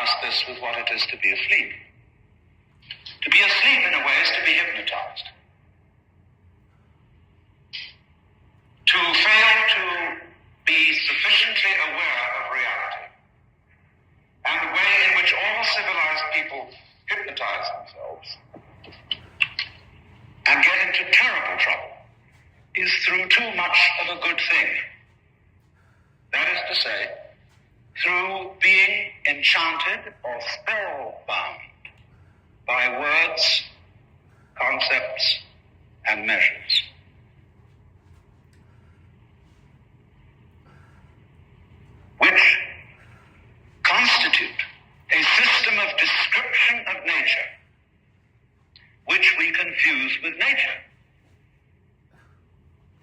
contrast this with what it is to be asleep. To be asleep, in a way, is to be hypnotized. To fail to be sufficiently aware of reality, and the way in which all civilized people hypnotize themselves and get into terrible trouble is through too much of a good thing. That is to say, through being enchanted or spellbound by words, concepts, and measures. Which constitute a system of description of nature, which we confuse with nature.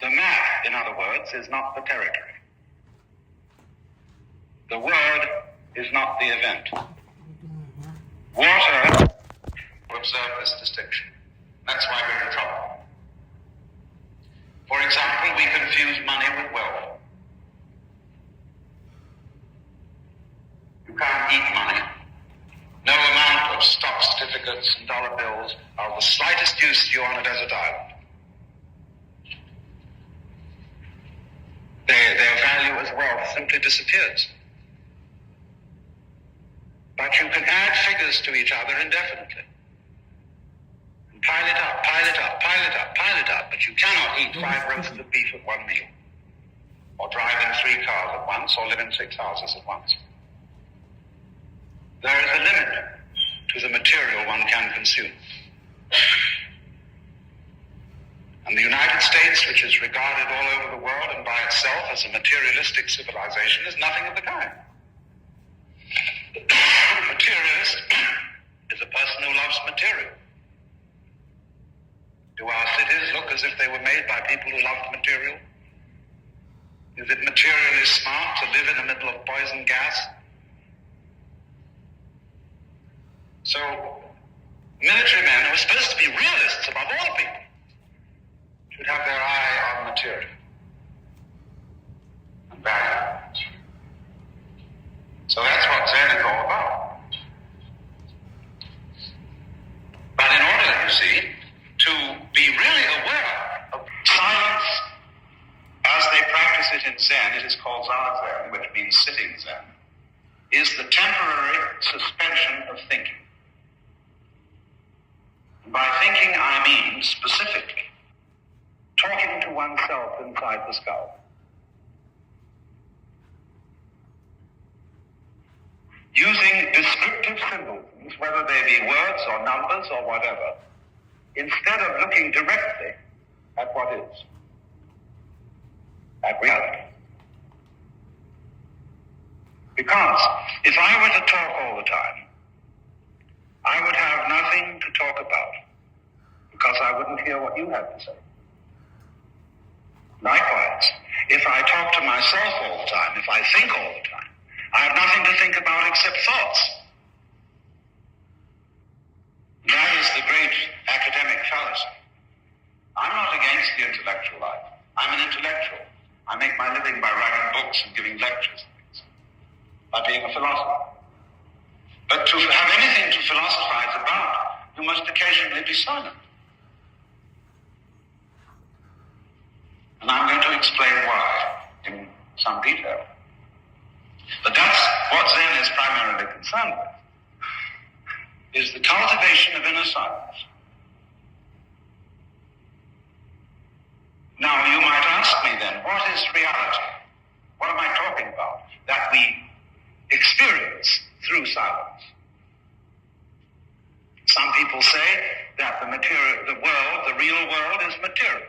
The map, in other words, is not the territory. The word is not the event. Water will observe this distinction. That's why we're in trouble. For example, we confuse money with wealth. You can't eat money. No amount of stock certificates and dollar bills are of the slightest use to you on a desert island. Their value as wealth simply disappears. But you can add figures to each other indefinitely. And pile it up, pile it up, pile it up, pile it up, but you cannot eat 5 roasts of beef at one meal, or drive in 3 cars at once, or live in 6 houses at once. There is a limit to the material one can consume. And the United States, which is regarded all over the world and by itself as a materialistic civilization, is nothing of the kind. A materialist is a person who loves material. Do our cities look as if they were made by people who loved material? Is it materially smart to live in the middle of poison gas? So, military men who are supposed to be realists above all people should have their eye on material and value. So that's what Zen is all about. But in order, you see, to be really aware of silence as they practice it in Zen, it is called Zazen, which means sitting Zen, is the temporary suspension of thinking. And by thinking, I mean specifically talking to oneself inside the skull. Using descriptive symbols, whether they be words or numbers or whatever, instead of looking directly at what is, at reality. Because if I were to talk all the time, I would have nothing to talk about, because I wouldn't hear what you have to say. Likewise, if I talk to myself all the time, if I think all the time, I have nothing to think about except thoughts. That is the great academic fallacy. I'm not against the intellectual life. I'm an intellectual. I make my living by writing books and giving lectures and things, by being a philosopher. But to have anything to philosophize about, you must occasionally be silent. And I'm going to explain why in some detail. But that's what Zen is primarily concerned with, is the cultivation of inner silence. Now, you might ask me then, what is reality? What am I talking about? That we experience through silence. Some people say that the world, the real world, is material.